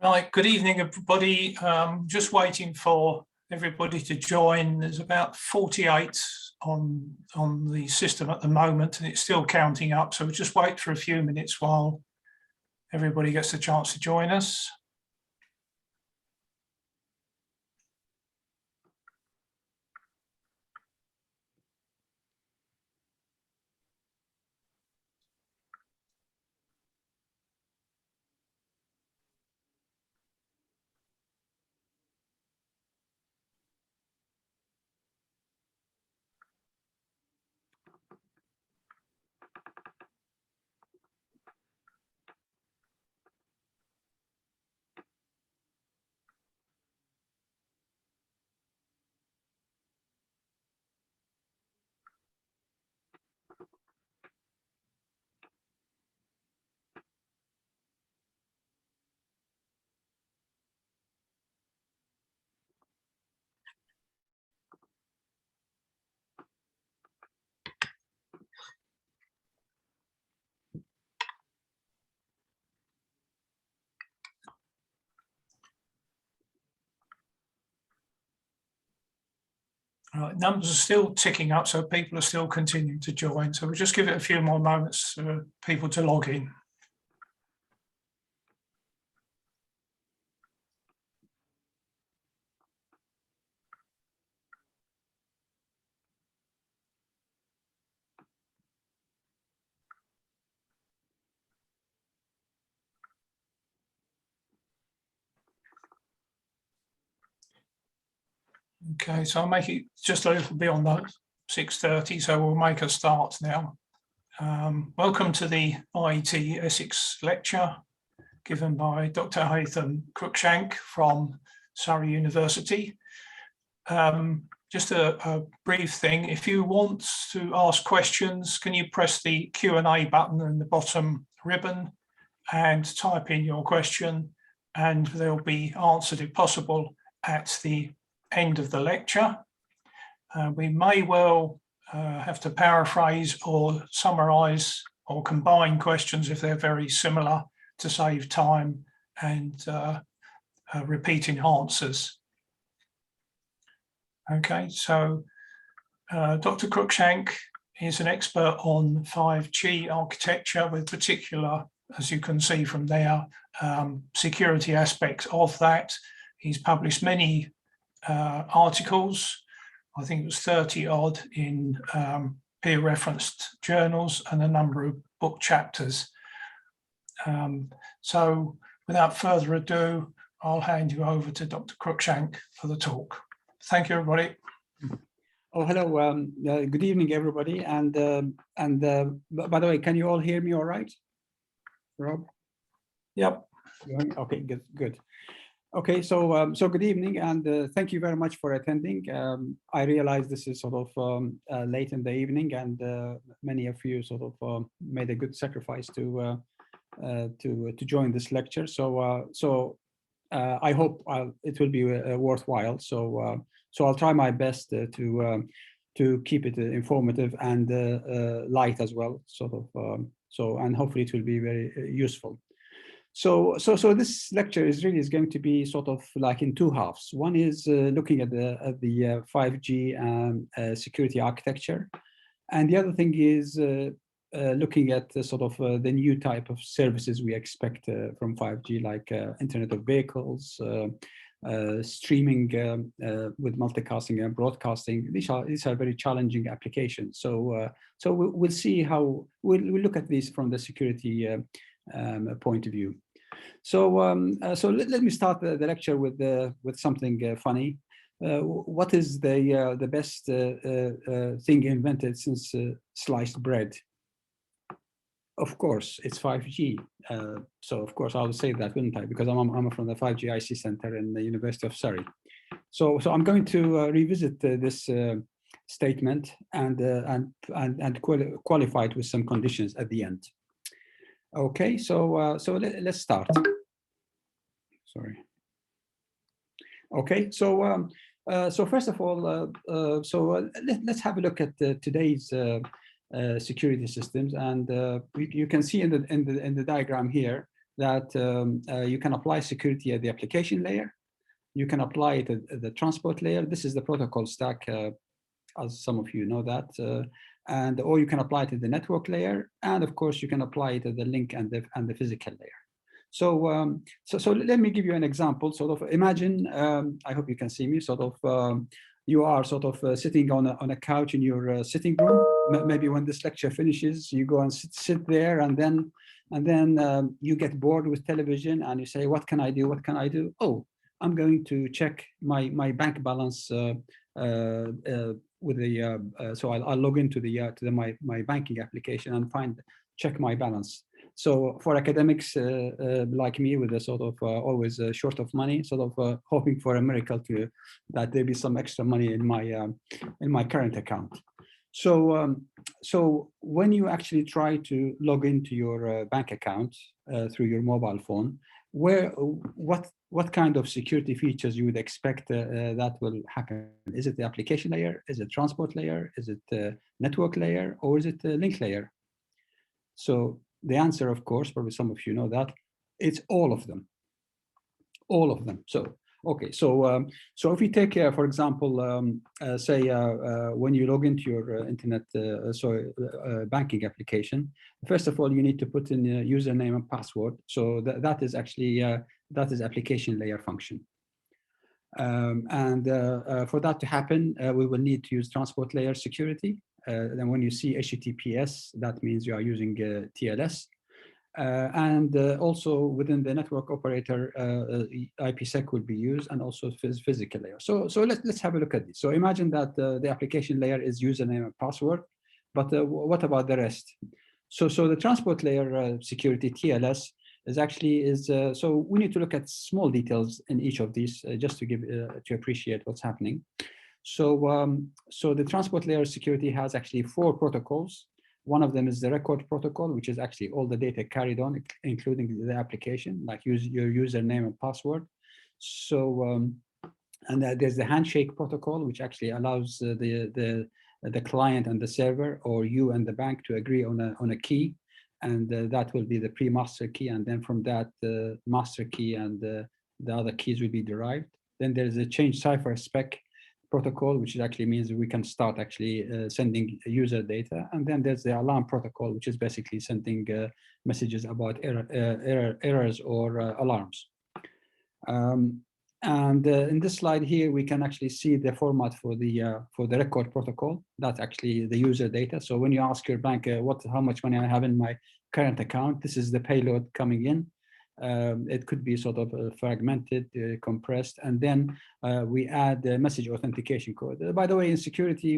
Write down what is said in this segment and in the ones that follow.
Right, good evening, everybody. Just waiting for everybody to join. There's about 48 on the system at the moment, and it's still counting up. So we'll just wait for a few minutes while everybody gets a chance to join us. Right, numbers are still ticking up, so people are still continuing to join. So we'll just give it a few more moments for people to log in. Okay, so I'll make it just a little bit on the 6:30, so we'll make a start now. Welcome to the IET Essex lecture given by Dr. Haitham Cruickshank from Surrey University. Just a brief thing, if you want to ask questions, can you press the Q&A button in the bottom ribbon and type in your question, and they'll be answered if possible at the end of the lecture. We may well have to paraphrase or summarize or combine questions if they're very similar to save time and repeating answers. Okay, so Dr. Cruickshank is an expert on 5G architecture with particular, as you can see from there, security aspects of that. He's published many articles, I think it was 30 odd in peer-referenced journals and a number of book chapters. So without further ado, I'll hand you over to Dr. Cruickshank for the talk. Thank you, everybody. Oh, hello. Good evening, everybody. And by the way, can you all hear me all right, Rob? Yep. Okay, good. Okay, so good evening, and thank you very much for attending. I realize this is sort of late in the evening, and many of you sort of made a good sacrifice to to join this lecture. So I hope it will be worthwhile. So I'll try my best to keep it informative and light as well, sort of. And hopefully it will be very useful. So this lecture is going to be sort of like in two halves. One is looking at the 5G security architecture, and the other thing is looking at sort of the new type of services we expect from 5G, like Internet of Vehicles, streaming with multicasting and broadcasting. These are very challenging applications. So we'll see how we'll look at these from the security point of view. So let me start the lecture with something funny. What is the best thing invented since sliced bread? Of course, it's 5G. So of course I'll say that, wouldn't I? Because I'm from the 5G IC Center in the University of Surrey. So I'm going to revisit this statement and qualify it with some conditions at the end. Okay, so let's start. Sorry. Okay, so first of all, let's have a look at today's security systems, and you can see in the diagram here that you can apply security at the application layer. You can apply it at the transport layer. This is the protocol stack, as some of you know that, or you can apply it at the network layer, and of course you can apply it at the link and the physical layer. So so let me give you an example. Sort of imagine, I hope you can see me. Sort of you are sort of sitting on a couch in your sitting room. Maybe when this lecture finishes, you go and sit there, and then you get bored with television, and you say, "What can I do? What can I do?" Oh, I'm going to check my bank balance with the so I'll log into my banking application and check my balance. So for academics like me, with a sort of always short of money, sort of hoping for a miracle that there be some extra money in my current account. So so when you actually try to log into your bank account through your mobile phone, what kind of security features you would expect that will happen? Is it the application layer? Is it transport layer? Is it the network layer? Or is it the link layer? So the answer, of course, probably some of you know that, it's all of them. All of them. So, okay, so if you take, for example, say when you log into your internet, banking application, first of all, you need to put in a username and password. So that is actually, that is application layer function. And for that to happen, we will need to use transport layer security. Then when you see HTTPS, that means you are using TLS. And also within the network operator, IPsec will be used, and also physical layer. So let's have a look at this. So imagine that the application layer is username and password, but what about the rest? So the transport layer security, TLS, so we need to look at small details in each of these just to give to appreciate what's happening. So so the transport layer security has actually 4 protocols. One of them is the record protocol, which is actually all the data carried on, including the application, like your username and password. So and there's the handshake protocol, which actually allows the client and the server, or you and the bank, to agree on a key, and that will be the pre-master key, and then from that the master key and the other keys will be derived. Then there's a change cipher spec protocol, which actually means we can start actually sending user data. And then there's the alarm protocol, which is basically sending messages about errors or alarms. And in this slide here, we can actually see the format for the record protocol. That's actually the user data. So when you ask your bank how much money I have in my current account, this is the payload coming in. It could be sort of fragmented, compressed, and then we add the message authentication code. By the way, in security,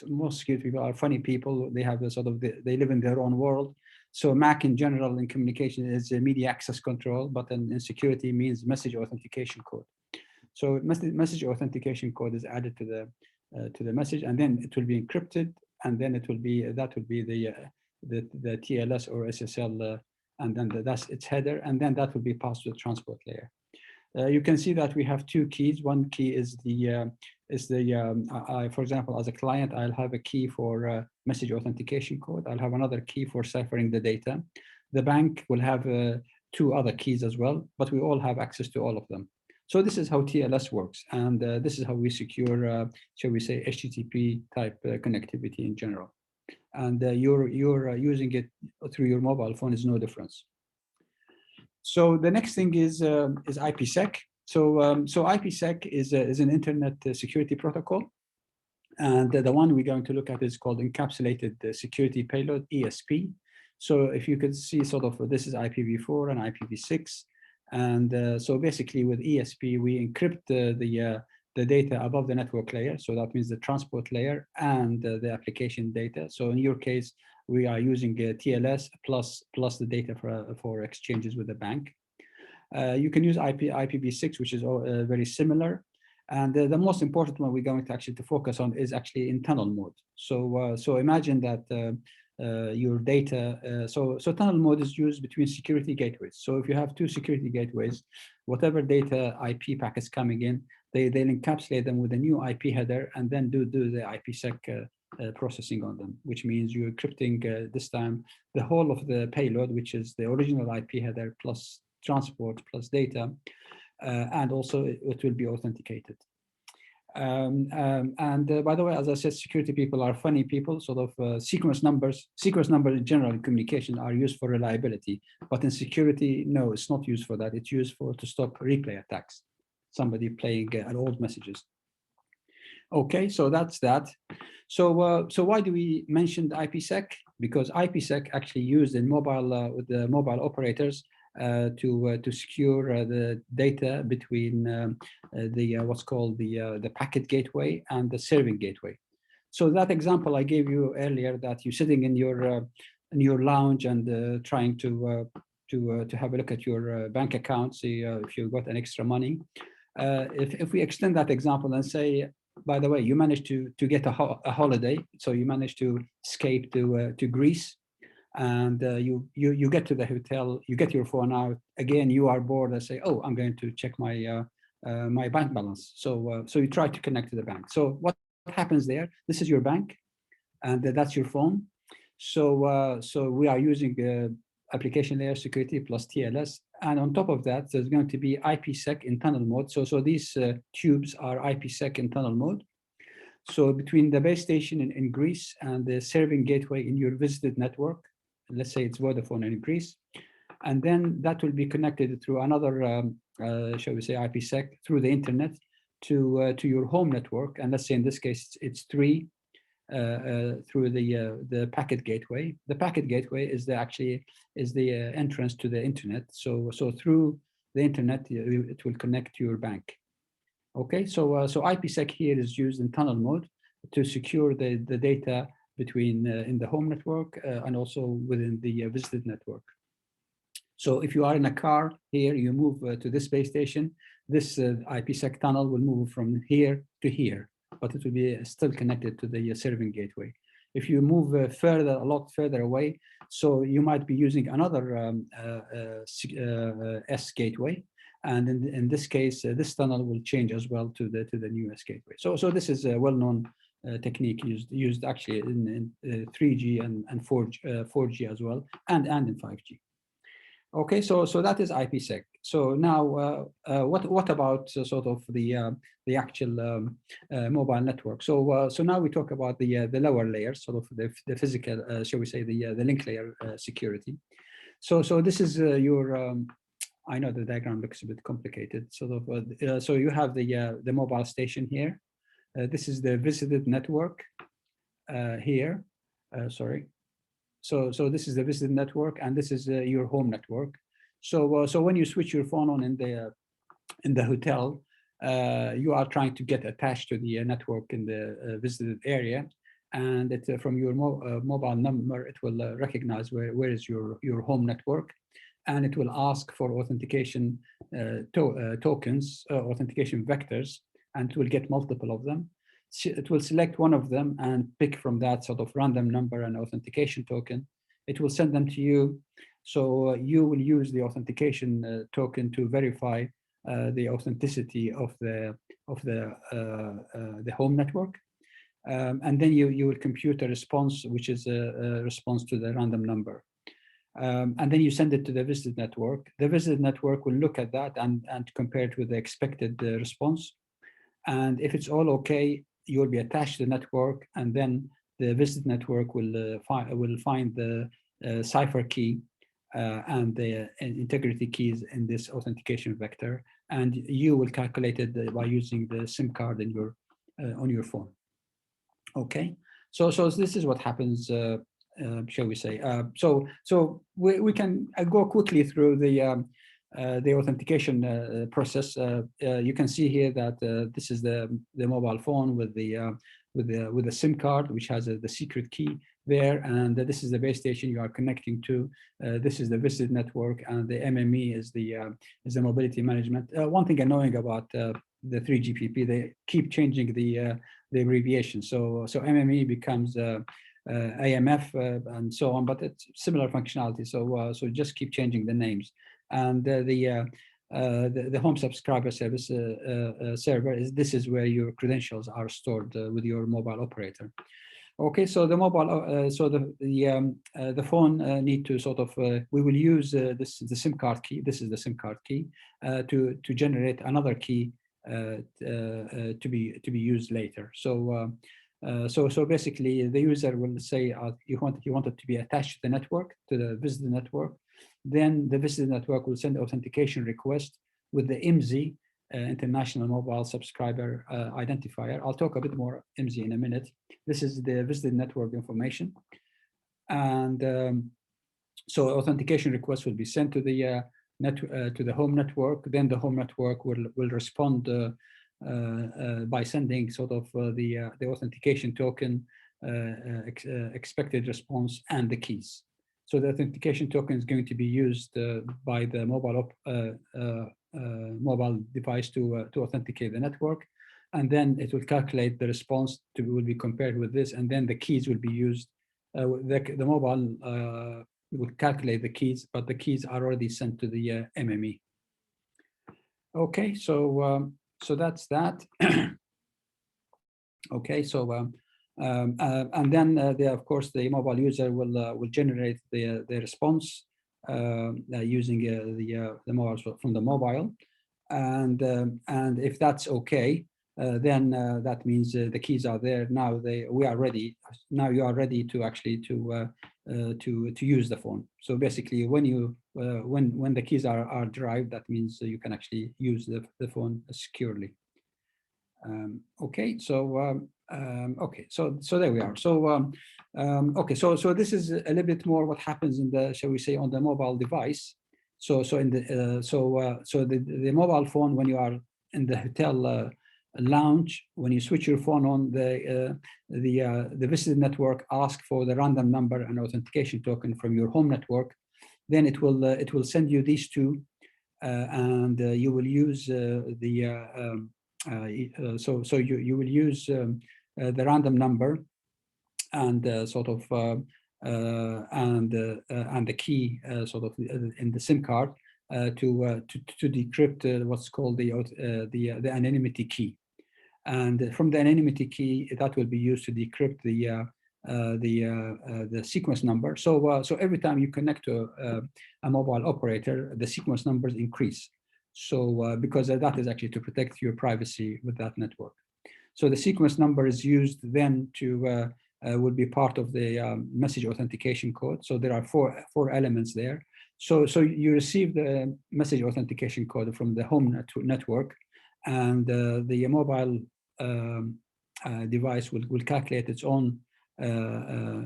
most security people are funny people. They have they live in their own world. So MAC in general in communication is media access control, but in security means message authentication code. So message authentication code is added to the message, and then it will be encrypted, and then it will be the TLS or SSL and then that's its header, and then that will be passed to the transport layer. You can see that we have two keys. One key is for example, as a client, I'll have a key for message authentication code. I'll have another key for ciphering the data. The bank will have two other keys as well, but we all have access to all of them. So this is how TLS works, and this is how we secure, shall we say, HTTP type connectivity in general. And you're using it through your mobile phone is no difference. So the next thing is IPsec. So IPsec is an internet security protocol, and the one we're going to look at is called Encapsulated Security Payload, ESP. So if you could see, sort of, this is IPv4 and IPv6, and so basically with ESP we encrypt the data above the network layer. So that means the transport layer and the application data. So in your case, we are using TLS plus the data for exchanges with the bank. You can use IPv6, which is very similar. And the most important one we're going to actually focus on is actually in tunnel mode. So imagine that your data, so tunnel mode is used between security gateways. So if you have two security gateways, whatever data IP packets coming in, they'll encapsulate them with a new IP header and then do the IPsec processing on them, which means you're encrypting this time the whole of the payload, which is the original IP header plus transport plus data, and also it will be authenticated. And by the way, as I said, security people are funny people. Sort of sequence numbers in general in communication are used for reliability, but in security, no, it's not used for that. It's used to stop replay attacks, somebody playing old messages. Okay, so that's that. So why do we mention IPsec? Because IPsec actually used in mobile with the mobile operators to secure the data between what's called the packet gateway and the serving gateway. So that example I gave you earlier, that you're sitting in your lounge and trying to have a look at your bank account, see if you've got an extra money. If we extend that example and say, by the way, you managed to get a holiday, so you managed to escape to Greece, and you get to the hotel, you get your phone out, again you are bored and say, oh, I'm going to check my my bank balance. So you try to connect to the bank. So what happens there? This is your bank, and that's your phone. So we are using application layer security plus TLS, and on top of that, there's going to be IPsec in tunnel mode. So these tubes are IPsec in tunnel mode. So between the base station in Greece and the serving gateway in your visited network, let's say it's Vodafone in Greece, and then that will be connected through another, shall we say, IPsec through the internet to your home network. And let's say in this case it's 3 through the packet gateway. The packet gateway is the entrance to the internet. So through the internet it will connect to your bank. Okay, so IPsec here is used in tunnel mode to secure the data between in the home network and also within the visited network. So if you are in a car here, you move to this base station, this IPsec tunnel will move from here to here, but it will be still connected to the serving gateway. If you move a lot further away, so you might be using another S gateway, and in this case, this tunnel will change as well to the new S gateway. So this is a well-known technique used actually in 3G and 4G as well, and in 5G. Okay, so that is IPsec. So now, what about sort of the actual mobile network? So now we talk about the lower layers, sort of the physical, shall we say, the link layer security. So this is your. I know the diagram looks a bit complicated. Sort of. So you have the mobile station here. This is the visited network here. Sorry. So this is the visited network, and this is your home network. So when you switch your phone on in the hotel, you are trying to get attached to the network in the visited area, and from your mobile number, it will recognize where is your home network, and it will ask for authentication tokens, authentication vectors, and it will get multiple of them. It will select one of them and pick from that sort of random number and authentication token. It will send them to you. So you will use the authentication token to verify the authenticity of the home network. And then you will compute a response, which is a response to the random number. And then you send it to the visited network. The visited network will look at that and compare it with the expected response. And if it's all okay, you will be attached to the network, and then the visited network will find the cipher key and the integrity keys in this authentication vector, and you will calculate it by using the SIM card in your on your phone. Okay, so this is what happens. Shall we say? So we can go quickly through the authentication process. You can see here that this is the mobile phone with the SIM card, which has the secret key there, and this is the base station you are connecting to. This is the visited network, and the MME is the mobility management. One thing annoying about the 3GPP, they keep changing the abbreviation. So MME becomes AMF and so on, but it's similar functionality. So just keep changing the names. And the home subscriber service server this is where your credentials are stored with your mobile operator. Okay, so the mobile, the phone need to sort of we will use the SIM card key. This is the SIM card key to generate another key to be used later. So basically, the user will say you want it to be attached to the network, to the visitor network. Then the visitor network will send authentication request with the IMSI, International Mobile Subscriber Identifier. I'll talk a bit more IMSI in a minute. This is the visitor network information, and so authentication request will be sent to the to the home network. Then the home network will respond by sending sort of the authentication token, expected response, and the keys. So the authentication token is going to be used by the mobile device to authenticate the network, and then it will calculate the response will be compared with this, and then the keys will be used. The mobile will calculate the keys, but the keys are already sent to the MME. Okay, so that's that. Okay, so and then of course the mobile user will generate the response using the mobile from the mobile, and if that's okay, then that means the keys are there. Now we are ready. Now you are ready to actually to use the phone. So basically, when the keys are derived, that means you can actually use the phone securely. Okay, so okay, so there we are. So okay, so this is a little bit more what happens in the, shall we say, on the mobile device. So in the so the mobile phone, when you are in the hotel lounge, when you switch your phone on, the visitor network asks for the random number and authentication token from your home network. Then it will send you these two, and you will use so you will use the random number and sort of and the key sort of in the SIM card to decrypt what's called the anonymity key, and from the anonymity key that will be used to decrypt the sequence number. So every time you connect to a mobile operator, the sequence numbers increase. So because that is actually to protect your privacy with that network. So the sequence number is used then to would be part of the message authentication code. So there are four elements there. So you receive the message authentication code from the home network, and the mobile device will calculate its own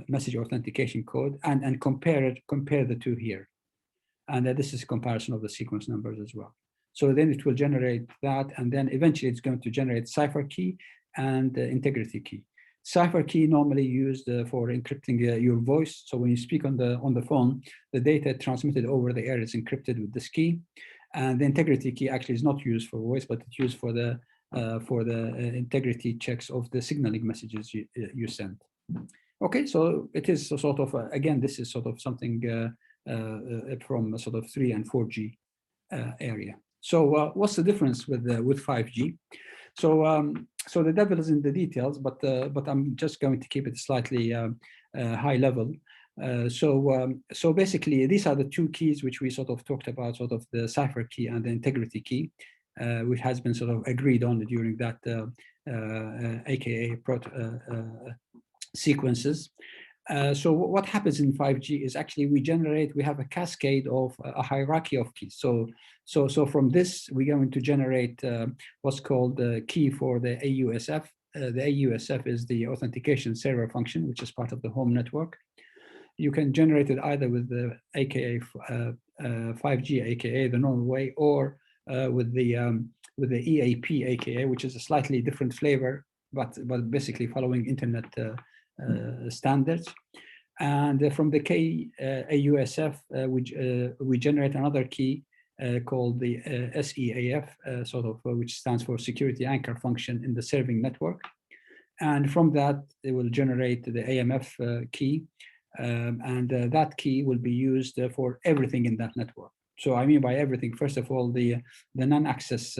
message authentication code and compare the two here. And this is a comparison of the sequence numbers as well. So then it will generate that, and then eventually it's going to generate cipher key and integrity key. Cipher key normally used for encrypting your voice. So when you speak on the phone, the data transmitted over the air is encrypted with this key, and the integrity key actually is not used for voice, but it's used for the integrity checks of the signaling messages you send. Okay, so it is sort of again, this is sort of something from sort of 3 and 4G area. So what's the difference with 5G? So so the devil is in the details, but I'm just going to keep it slightly high level. So basically, these are the two keys which we sort of talked about, sort of the cipher key and the integrity key, which has been sort of agreed on during that AKA sequences. So what happens in 5G is actually we have a cascade of a hierarchy of keys. So from this, we're going to generate what's called the key for the AUSF. The AUSF is the authentication server function, which is part of the home network. You can generate it either with the AKA 5G AKA the normal way, or with the EAP AKA, which is a slightly different flavor, but basically following internet standards. And from the AUSF, we generate another key called the SEAF, which stands for Security Anchor Function in the Serving Network. And from that, it will generate the AMF key, and that key will be used for everything in that network. So I mean by everything, first of all, the non-access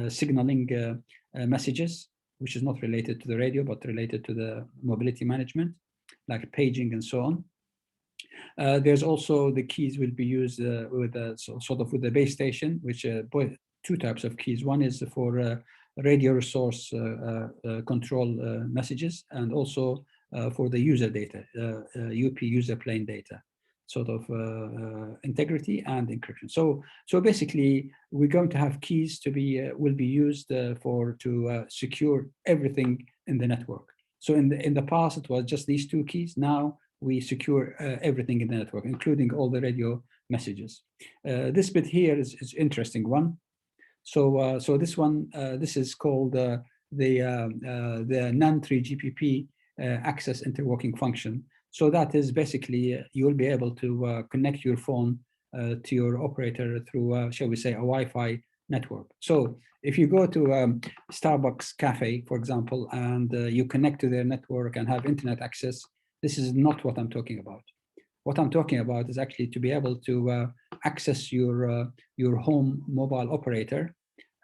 signaling messages, which is not related to the radio, but related to the mobility management, like paging and so on. There's also the keys will be used with the base station, which two types of keys. One is for radio resource control messages, and also for the user data, UP user plane data, sort of integrity and encryption. So basically, we're going to have keys to be will be used to secure everything in the network. So in the past, it was just these two keys. Now we secure everything in the network, including all the radio messages. This bit here is interesting one. So this one, this is called the non-3GPP access interworking function. So that is basically you'll be able to connect your phone to your operator through, shall we say, a Wi-Fi network. So if you go to Starbucks cafe, for example, and you connect to their network and have internet access, this is not what I'm talking about. What I'm talking about is actually to be able to access your home mobile operator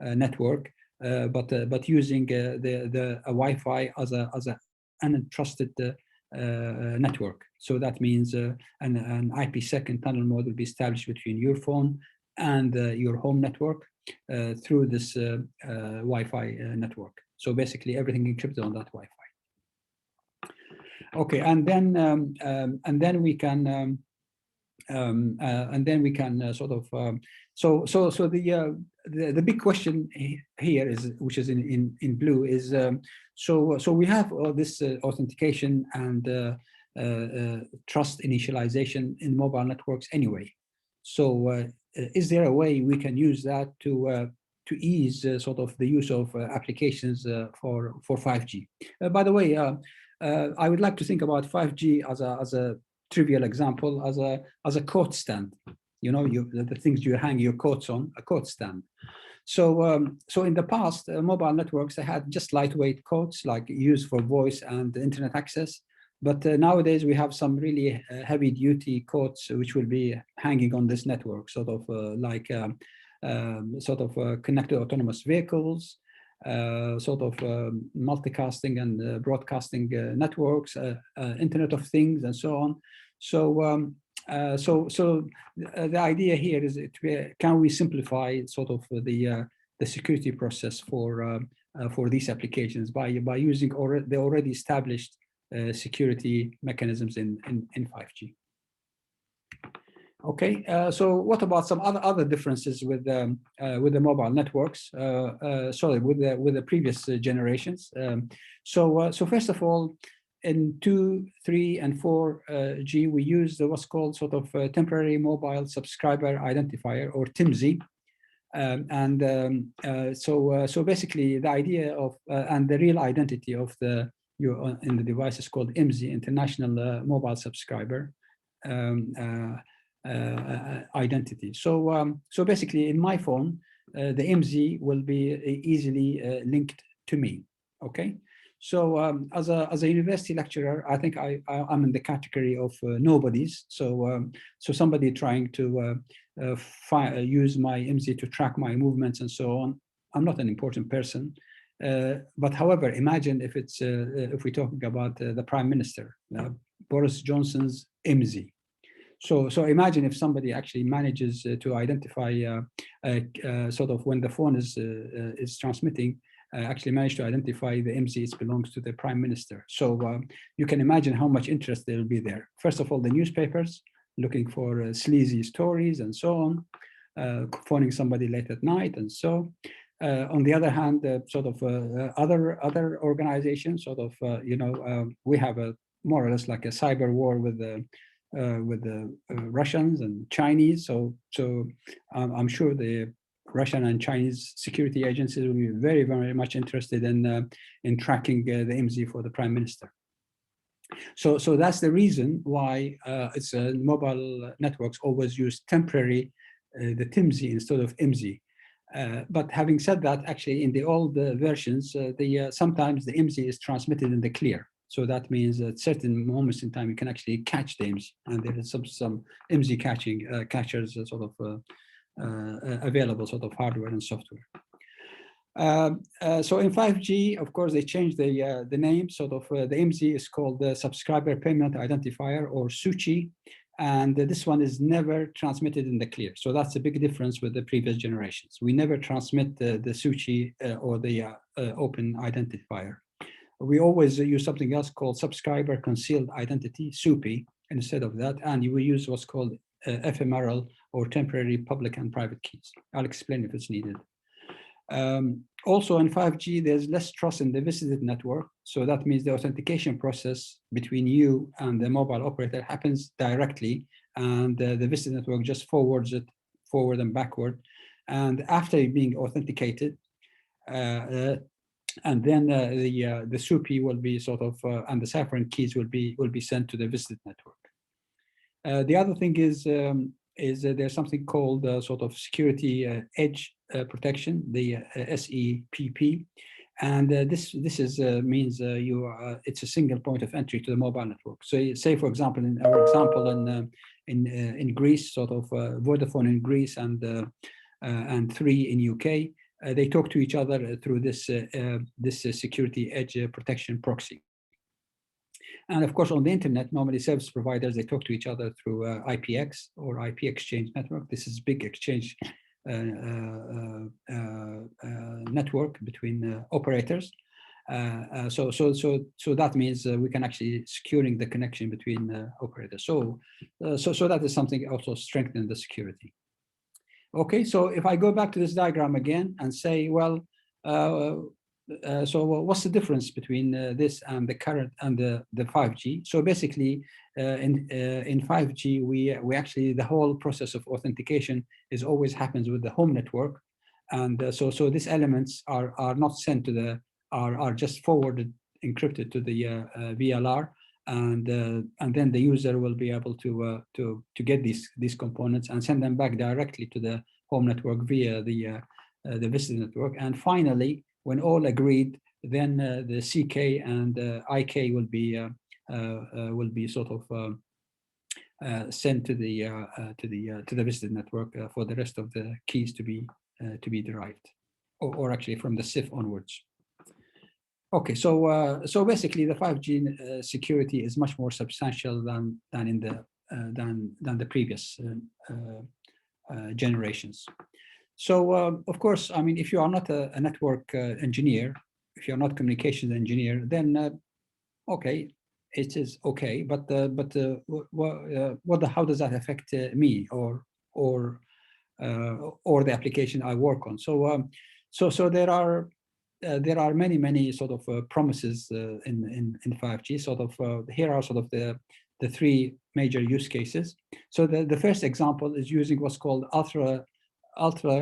network, but using a Wi-Fi as a untrusted network. So that means an IPsec and tunnel mode will be established between your phone and your home network through this Wi-Fi network. So basically, everything encrypted on that Wi-Fi. Okay, and then we can so the big question here is, which is in blue, is so we have all this authentication and trust initialization in mobile networks anyway. So is there a way we can use that to ease sort of the use of applications for 5G? By the way, I would like to think about 5G as a trivial example, as a coat stand. You know, the things you hang your coats on, a coat stand. So so in the past, mobile networks, they had just lightweight coats, like used for voice and internet access. But nowadays we have some really heavy-duty coats which will be hanging on this network, sort of connected autonomous vehicles, sort of multicasting and broadcasting networks, Internet of Things, and so on. So the idea here is can we simplify sort of the security process for these applications by using the already established security mechanisms in 5G. Okay, so what about some other differences with the mobile networks? Sorry, with the previous generations. So first of all, in 2, 3, and 4G, we use what's called sort of temporary mobile subscriber identifier, or TMSI. So basically, the idea of and the real identity of in the device is called IMSI, International Mobile Subscriber identity. So basically, in my phone, the IMSI will be easily linked to me. Okay. So as a university lecturer, I think I'm in the category of nobodies. So so somebody trying to use my IMSI to track my movements and so on. I'm not an important person. But however, imagine if it's if we're talking about the Prime Minister, Boris Johnson's IMSI. So imagine if somebody actually manages to identify sort of when the phone is transmitting, actually manage to identify the IMSI belongs to the Prime Minister. So you can imagine how much interest there will be there. First of all, the newspapers looking for sleazy stories and so on, phoning somebody late at night and so. On the other hand, sort of other organizations, sort of we have a more or less like a cyber war with the Russians and Chinese. So I'm sure the Russian and Chinese security agencies will be very, very much interested in tracking the IMSI for the Prime Minister. So that's the reason why it's mobile networks always use temporary the TIMSI instead of IMSI. But having said that, actually in the old versions, sometimes the IMSI is transmitted in the clear. So that means at certain moments in time, you can actually catch the IMSI, and there is some IMSI catchers sort of available, sort of hardware and software. So in 5G, of course, they changed the name. Sort of the IMSI is called the Subscriber Payment Identifier, or SUCI, and this one is never transmitted in the clear. So that's a big difference with the previous generations. We never transmit the SUCI or the open identifier. We always use something else called Subscriber Concealed Identity, SUPI, instead of that, and we use what's called ephemeral or temporary public and private keys. I'll explain if it's needed. Also in 5G, there's less trust in the visited network. So that means the authentication process between you and the mobile operator happens directly, and the visited network just forwards it forward and backward. And after being authenticated, and then the SUPI will be sort of, and the ciphering keys will be sent to the visited network. The other thing is there's something called sort of security edge protection, the SEPP, and this is means it's a single point of entry to the mobile network. So say for example, in our example in Greece, sort of Vodafone in Greece and 3 in UK. They talk to each other through this security edge protection proxy. And of course, on the internet, normally service providers, they talk to each other through IPX or IP exchange network. This is big exchange network between operators. So that means we can actually securing the connection between operators. So that is something also strengthen the security. Okay, so if I go back to this diagram again and say, well, so what's the difference between this and the current and the 5G? So basically, in 5G, we actually, the whole process of authentication is always happens with the home network, and so these elements are not sent to the are just forwarded encrypted to the VLR, and then the user will be able to get these components and send them back directly to the home network via the visitor network. And finally, when all agreed, then the CK and IK will be sort of sent to the visitor network for the rest of the keys to be derived, or actually from the CIF onwards. Okay, so basically the 5G security is much more substantial than the previous generations. So of course, I mean, if you are not a network engineer, if you're not communications engineer, then okay, it is okay. But how does that affect me or the application I work on? So there are many sort of promises in 5G. Sort of here are sort of the three major use cases. So the first example is using what's called ultra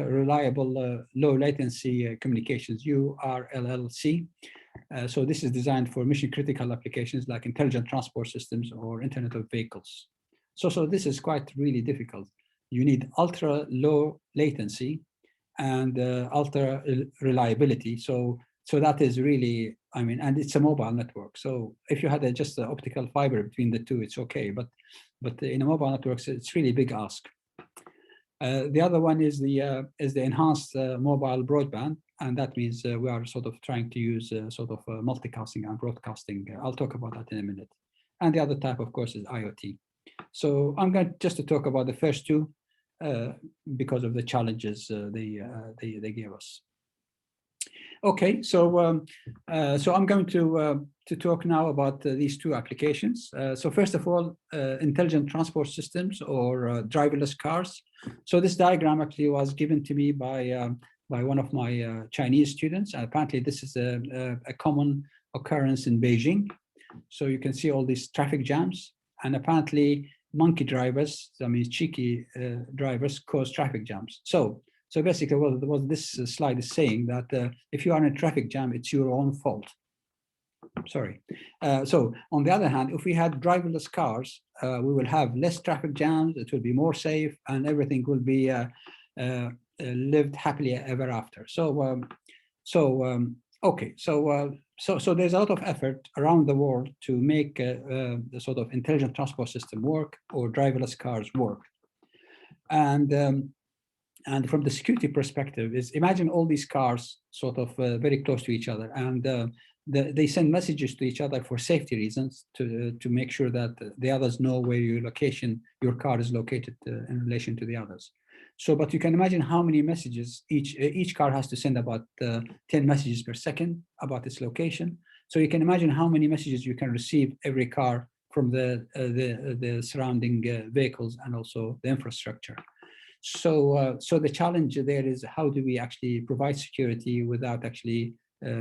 reliable low latency communications, URLLC. So this is designed for mission critical applications like intelligent transport systems or Internet of Vehicles. So this is quite really difficult. You need ultra low latency and ultra reliability. So So that is really, I mean, and it's a mobile network. So if you had just an optical fiber between the two, it's okay. But in a mobile network, it's really a big ask. The other one is the enhanced mobile broadband, and that means we are sort of trying to use sort of multicasting and broadcasting. I'll talk about that in a minute. And the other type, of course, is IoT. So I'm going just to talk about the first two because of the challenges they gave us. Okay, so so I'm going to talk now about these two applications. So first of all, intelligent transport systems or driverless cars. So this diagram actually was given to me by one of my Chinese students. Apparently, this is a common occurrence in Beijing. So you can see all these traffic jams, and apparently monkey drivers, I mean cheeky drivers, cause traffic jams. So basically, what this slide is saying that if you are in a traffic jam, it's your own fault. Sorry. So on the other hand, if we had driverless cars, we will have less traffic jams. It will be more safe, and everything will be lived happily ever after. Okay. So there's a lot of effort around the world to make the sort of intelligent transport system work or driverless cars work, and from the security perspective is imagine all these cars sort of very close to each other, and they send messages to each other for safety reasons to make sure that the others know where your car is located in relation to the others. So, but you can imagine how many messages each car has to send, about 10 messages per second about its location. So you can imagine how many messages you can receive every car from the surrounding vehicles and also the infrastructure. So the challenge there is how do we actually provide security without actually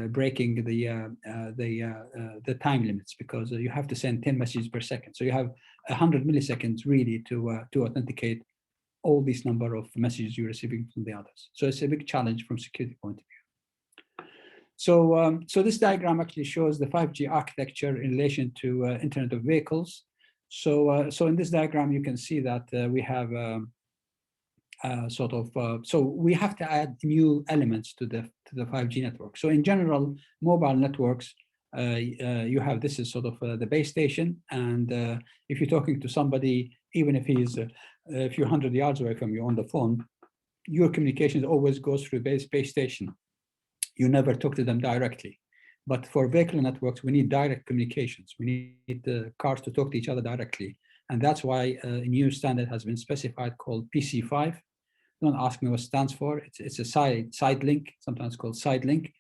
breaking the time limits, because you have to send 10 messages per second. So you have 100 milliseconds really to authenticate all these number of messages you're receiving from the others. So it's a big challenge from security point of view. So this diagram actually shows the 5G architecture in relation to Internet of Vehicles. So in this diagram you can see that we have so we have to add new elements to the 5G network. So in general, mobile networks, you have, this is sort of the base station, and if you're talking to somebody, even if he's a few hundred yards away from you on the phone, your communication always goes through base station. You never talk to them directly. But for vehicle networks, we need direct communications. We need the cars to talk to each other directly. And that's why a new standard has been specified called PC5. Don't ask me what it stands for. It's a side link, sometimes called side link.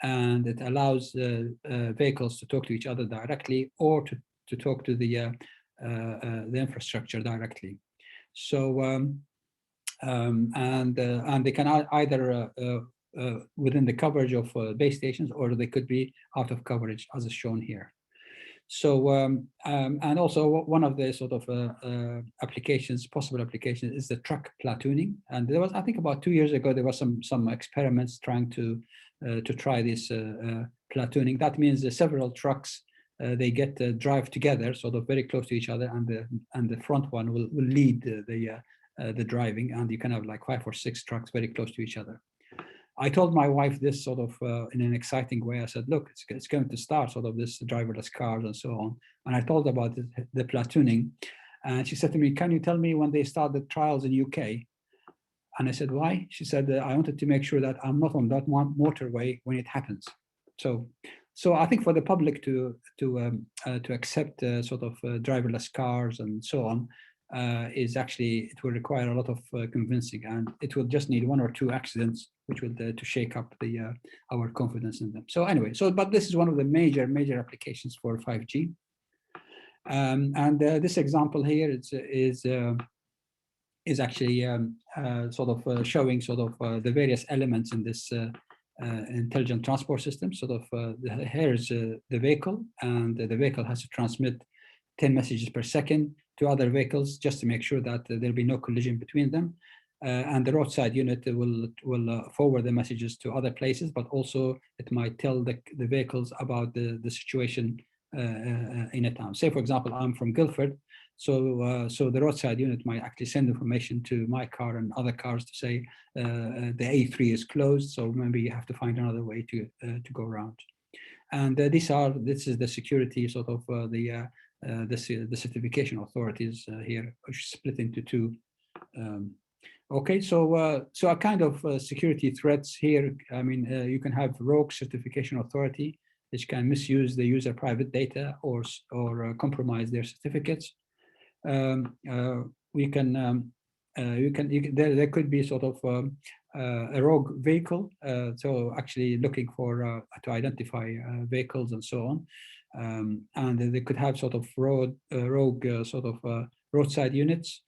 And it allows vehicles to talk to each other directly or to talk to the infrastructure directly. So, and they can either within the coverage of base stations, or they could be out of coverage, as is shown here. So, and also one of the sort of possible applications is the truck platooning. And there was, I think about 2 years ago, there was some experiments trying to try this platooning. That means several trucks, they get drive together, sort of very close to each other, and the front one will lead the driving, and you can have like 5 or 6 trucks very close to each other. I told my wife this sort of in an exciting way. I said, look, it's going to start sort of this driverless cars and so on. And I told her about the platooning. And she said to me, can you tell me when they start the trials in UK? And I said, why? She said, I wanted to make sure that I'm not on that one motorway when it happens. So I think for the public to accept sort of driverless cars and so on, is actually, it will require a lot of convincing, and it will just need 1 or 2 accidents which will to shake up our confidence in them. So anyway, but this is one of the major applications for 5G. And this example here is actually sort of showing sort of the various elements in this intelligent transport system. Sort of here is the vehicle, and the vehicle has to transmit 10 messages per second to other vehicles just to make sure that there'll be no collision between them. And the roadside unit will forward the messages to other places, but also it might tell the vehicles about the situation in a town. Say, for example, I'm from Guildford, So the roadside unit might actually send information to my car and other cars to say the A3 is closed, so maybe you have to find another way to go around. And this is the security sort of the certification authorities here, which is split into two. Okay, so a kind of security threats here. I mean, you can have rogue certification authority, which can misuse the user private data or compromise their certificates. We can there could be sort of a rogue vehicle, so actually looking for to identify vehicles and so on, and they could have sort of rogue sort of roadside units,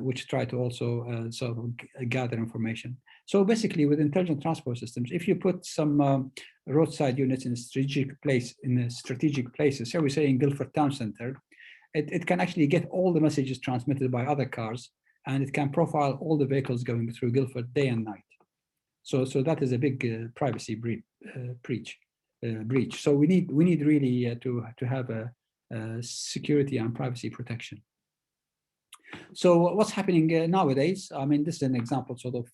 which try to also sort of gather information. So basically, with intelligent transport systems, if you put some roadside units in strategic places, shall we say in Guildford Town Centre, it can actually get all the messages transmitted by other cars, and it can profile all the vehicles going through Guildford day and night. So that is a big privacy breach. So we need really to have a security and privacy protection. So what's happening nowadays? I mean, this is an example sort of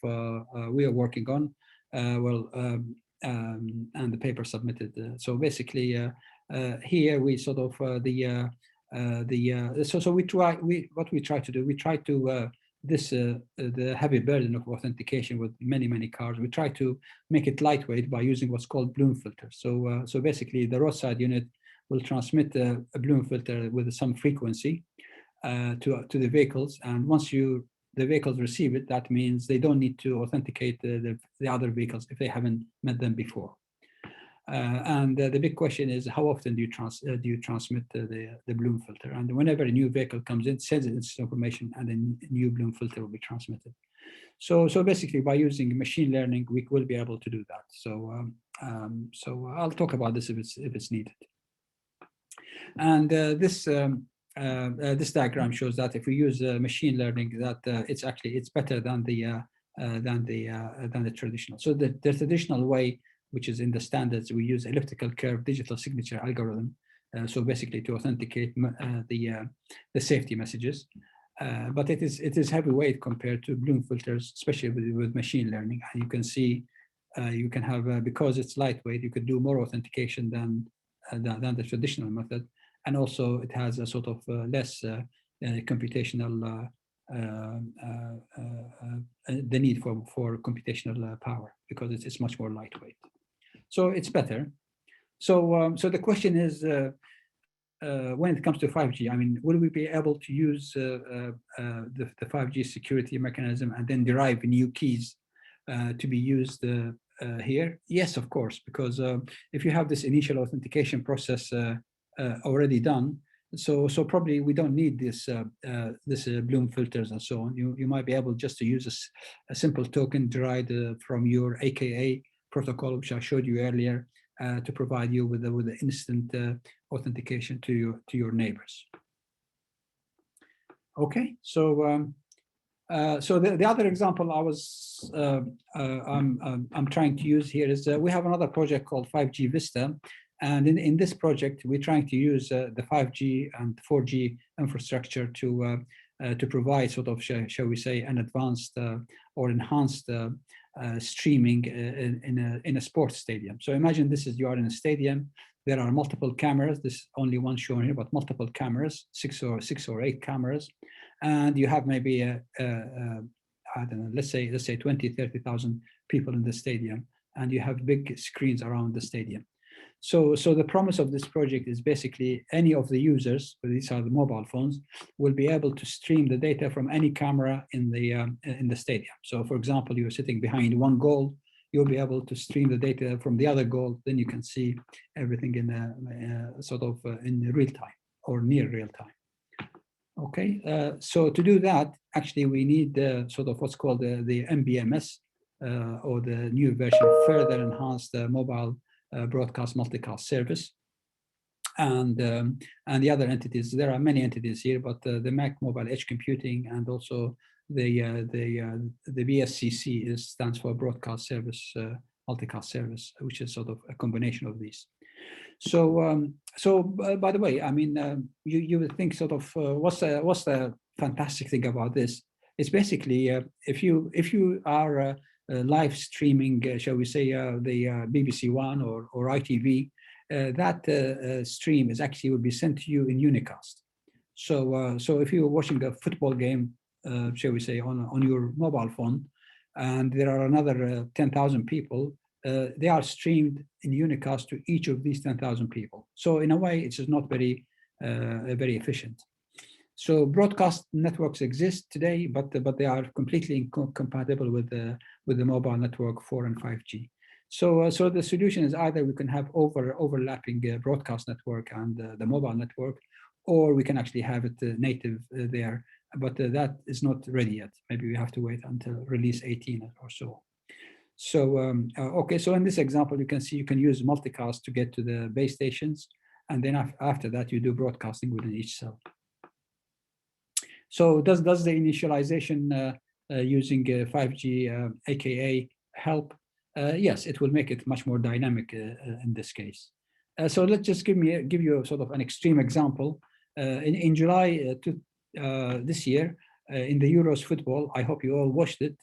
we are working on. And the paper submitted. So basically, here we sort of what we try to do. We try to the heavy burden of authentication with many cars. We try to make it lightweight by using what's called bloom filters. So basically, the roadside unit will transmit a bloom filter with some frequency to the vehicles, and once the vehicles receive it, that means they don't need to authenticate the other vehicles if they haven't met them before. And the big question is, how often do you transmit the bloom filter? And whenever a new vehicle comes in, sends its information, and a new bloom filter will be transmitted. So basically, by using machine learning, we will be able to do that. So I'll talk about this if it's needed. And this diagram shows that if we use machine learning, that it's better than the traditional. So the traditional way, which is in the standards, we use elliptical curve digital signature algorithm. So basically to authenticate the safety messages, but it is heavyweight compared to bloom filters, especially with machine learning. And you can see you can have because it's lightweight, you could do more authentication than the traditional method. And also it has a sort of less computational, the need for computational power, because it's much more lightweight. So it's better. So the question is, when it comes to 5G, I mean, will we be able to use the 5G security mechanism and then derive new keys to be used here? Yes, of course, because if you have this initial authentication process already done, so probably we don't need this bloom filters and so on. You might be able just to use a simple token derived from your AKA protocol, which I showed you earlier, to provide you with the instant authentication to your neighbors. Okay, so the other example I'm trying to use here is we have another project called 5G Vista. And in this project, we're trying to use the 5G and 4G infrastructure to provide sort of, shall we say, an advanced or enhanced streaming in a sports stadium. So imagine you are in a stadium. There are multiple cameras. This is only one shown here, but multiple cameras, six or eight cameras, and you have maybe I don't know, let's say 20, 30,000 people in the stadium, and you have big screens around the stadium. So the promise of this project is basically any of the users, these are the mobile phones, will be able to stream the data from any camera in the stadium. So for example, you're sitting behind one goal, you'll be able to stream the data from the other goal. Then you can see everything in sort of in real time or near real time. Okay, so to do that, actually we need sort of what's called the MBMS or the new version, further enhanced mobile broadcast multicast service, and the other entities. There are many entities here, but the Mac Mobile Edge Computing and also the BSCC stands for Broadcast Service Multicast Service, which is sort of a combination of these. By the way, I mean, you would think sort of what's the fantastic thing about this? It's basically if you are live streaming, shall we say, the BBC One or ITV, that stream is actually will be sent to you in unicast. So if you're watching a football game, shall we say, on your mobile phone, and there are another 10,000 people, they are streamed in unicast to each of these 10,000 people. So in a way, it's just not very efficient. So broadcast networks exist today, but they are completely incompatible with the mobile network 4 and 5G. So the solution is either we can have overlapping broadcast network and the mobile network, or we can actually have it native there, but that is not ready yet. Maybe we have to wait until release 18 or so. So, okay, so in this example, you can see you can use multicast to get to the base stations, and then after that, you do broadcasting within each cell. So does the initialization using 5G AKA help? Yes, it will make it much more dynamic in this case. So let's just give you sort of an extreme example. In July this year, in the Euros football, I hope you all watched it,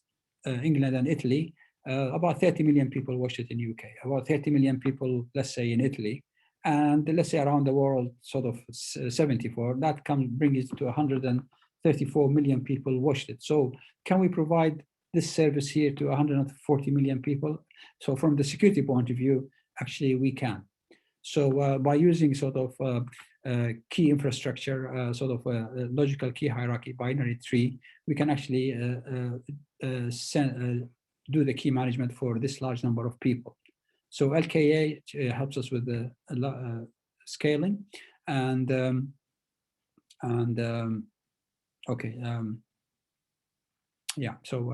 England and Italy, about 30 million people watched it in UK, about 30 million people, let's say, in Italy, and let's say around the world, sort of 74, that bring it to 134 million people watched it. So can we provide this service here to 140 million people? So from the security point of view, actually we can. So by using sort of key infrastructure, sort of a logical key hierarchy binary tree, we can actually do the key management for this large number of people. So LKA helps us with the scaling, and okay, yeah. So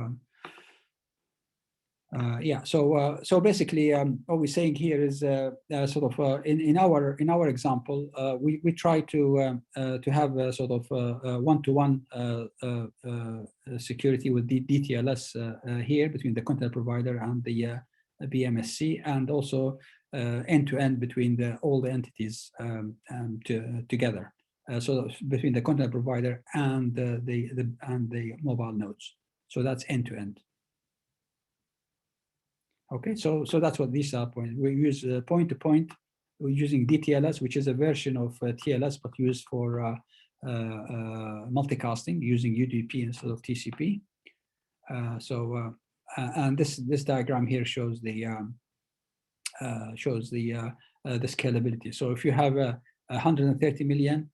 so basically, what we're saying here is sort of in our example, we try to have a sort of one-to-one security with the DTLS here between the content provider and the BMSC, and also end-to-end between all the entities together. So between the content provider and the mobile nodes. So that's end-to-end. Okay, so that's what these are points. We use point-to-point. We're using DTLS, which is a version of TLS, but used for multicasting using UDP instead of TCP. And this diagram here shows the scalability. So if you have 130 million,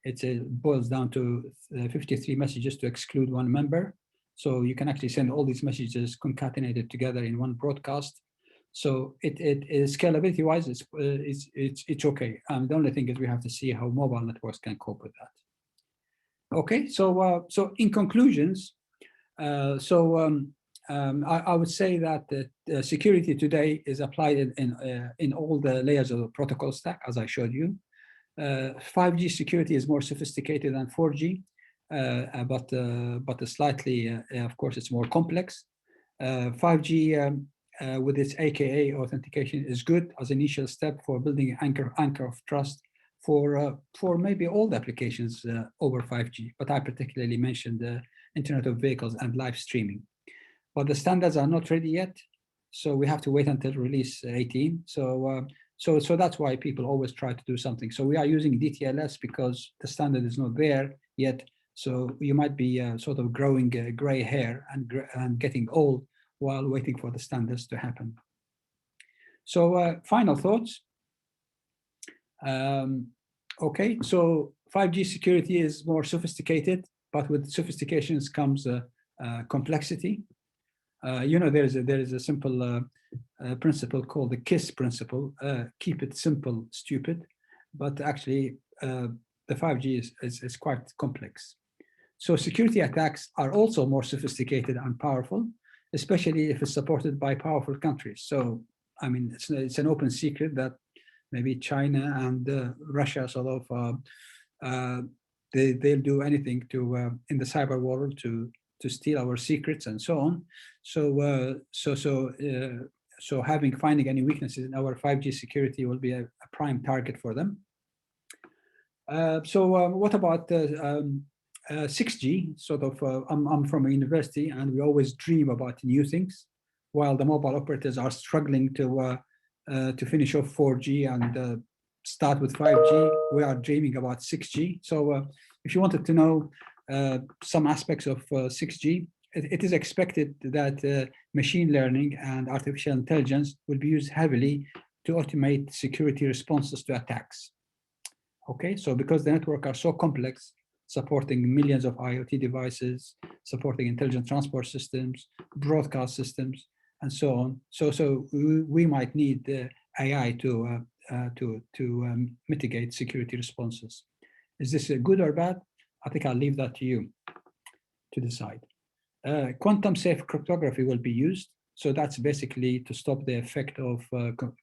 it boils down to 53 messages to exclude one member. So you can actually send all these messages concatenated together in one broadcast. So it is scalability-wise, it's okay. The only thing is we have to see how mobile networks can cope with that. Okay, so in conclusions, I would say that security today is applied in all the layers of the protocol stack, as I showed you. 5G security is more sophisticated than 4G. But slightly, of course, it's more complex. 5G with its AKA authentication is good as an initial step for building an anchor of trust for maybe all the applications over 5G. But I particularly mentioned the Internet of Vehicles and live streaming. But the standards are not ready yet, so we have to wait until release 18. So that's why people always try to do something. So we are using DTLS because the standard is not there yet. So you might be sort of growing gray hair and getting old while waiting for the standards to happen. So final thoughts. Okay, so 5G security is more sophisticated, but with sophistications comes complexity. You know, there is a simple principle called the KISS principle. Keep it simple, stupid. But actually, the 5G is quite complex. So security attacks are also more sophisticated and powerful, especially if it's supported by powerful countries. So, I mean, it's an open secret that maybe China and Russia sort of, they'll do anything to, in the cyber world to steal our secrets and so on. So finding any weaknesses in our 5G security will be a prime target for them. What about 6G? Sort of, I'm from a university, and we always dream about new things, while the mobile operators are struggling to finish off 4G and start with 5G. We are dreaming about 6G. So if you wanted to know some aspects of 6G, it is expected that machine learning and artificial intelligence will be used heavily to automate security responses to attacks. Okay, so because the network are so complex, supporting millions of IoT devices, supporting intelligent transport systems, broadcast systems, and so on. So we might need AI to mitigate security responses. Is this good or bad? I think I'll leave that to you to decide. Quantum safe cryptography will be used. So that's basically to stop the effect of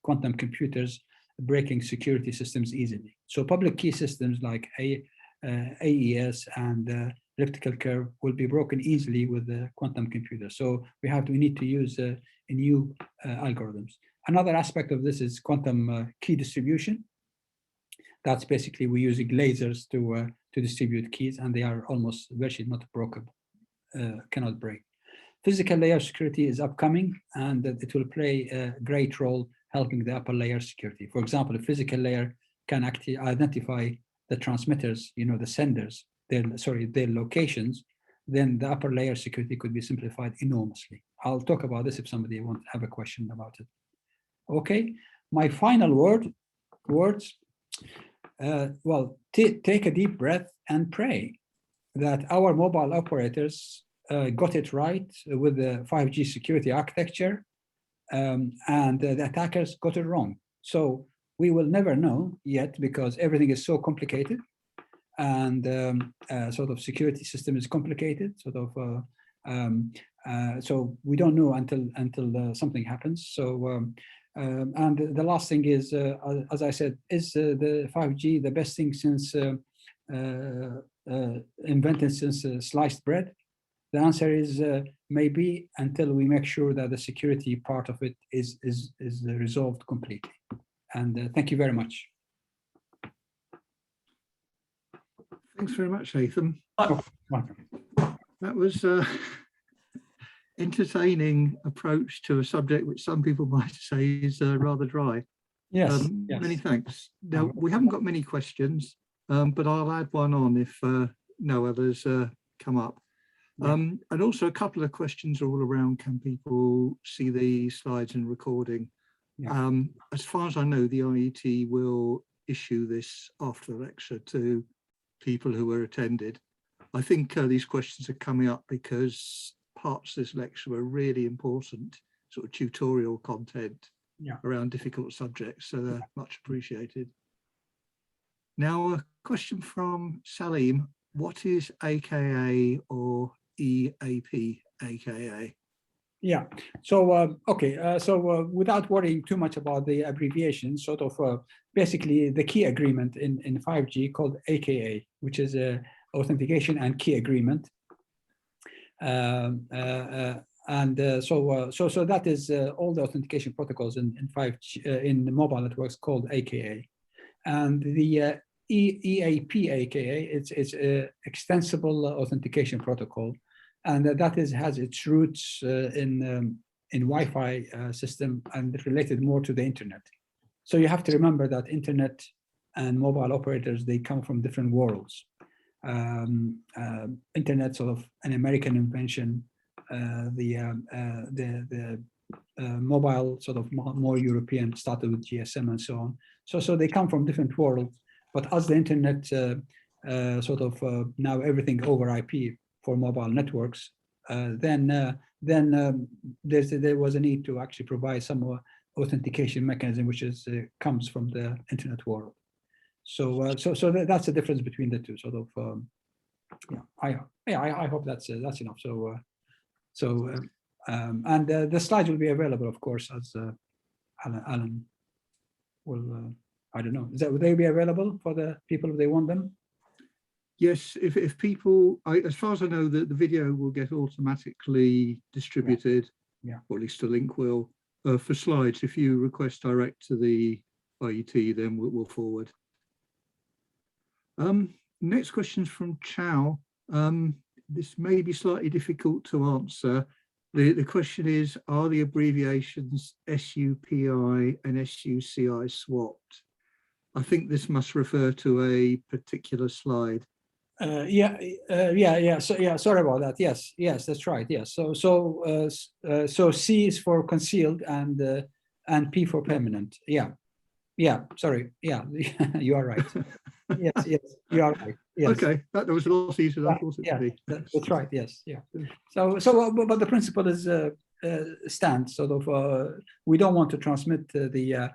quantum computers breaking security systems easily. So public key systems like AES and elliptical curve will be broken easily with the quantum computer. So we need to use new algorithms. Another aspect of this is quantum key distribution. That's basically we're using lasers to distribute keys, and they are almost virtually not broken, cannot break. Physical layer security is upcoming, and it will play a great role helping the upper layer security. For example, a physical layer can actually identify the transmitters, the senders, their locations, then the upper layer security could be simplified enormously. I'll talk about this if somebody wants to have a question about it. Okay, my final words. Well, take a deep breath and pray that our mobile operators got it right with the 5G security architecture, and the attackers got it wrong. So we will never know yet because everything is so complicated, and sort of security system is complicated. So we don't know until something happens. So and the last thing is, as I said, is the 5G the best thing since invented since sliced bread? The answer is maybe, until we make sure that the security part of it is resolved completely. And thank you very much. Thanks very much, Haitham. Welcome. That was entertaining approach to a subject which some people might say is rather dry. Yes, Many thanks. Now, we haven't got many questions, but I'll add one on if no others come up. And also a couple of questions all around, can people see the slides and recording? Yeah. As far as I know, the IET will issue this after the lecture to people who were attended. I think these questions are coming up because parts of this lecture were really important, sort of tutorial content around difficult subjects, so they're much appreciated. Now, a question from Salim. What is AKA or EAP AKA? Yeah, so so without worrying too much about the abbreviation, sort of basically the key agreement in 5G called AKA, which is a authentication and key agreement. So that is all the authentication protocols in 5G in mobile networks called AKA, and the EAP AKA it's a extensible authentication protocol, and that has its roots in Wi-Fi system and related more to the internet. So you have to remember that internet and mobile operators, they come from different worlds. Internet sort of an American invention, the mobile sort of more European, started with GSM and so on. So they come from different worlds, but as the internet now everything over IP for mobile networks, then there was a need to actually provide some more authentication mechanism, which is comes from the internet world. So that's the difference between the two. Sort of, I hope that's enough. And the slides will be available, of course, as Alan will. I don't know. Will they be available for the people if they want them? Yes, if people, as far as I know, the video will get automatically distributed, or at least a link will, for slides. If you request direct to the IET then will forward. Next question is from Chow. This may be slightly difficult to answer. The question is, are the abbreviations SUPI and SUCI swapped? I think this must refer to a particular slide. Sorry about that. Yes, that's right. Yes. So C is for concealed and P for permanent. Sorry. Yeah, you are right. Yes, you are right. Yes. Okay, that was a lot easier than I thought it would be. That's right. Yes. Yeah. So but the principle is stands sort of. We don't want to transmit the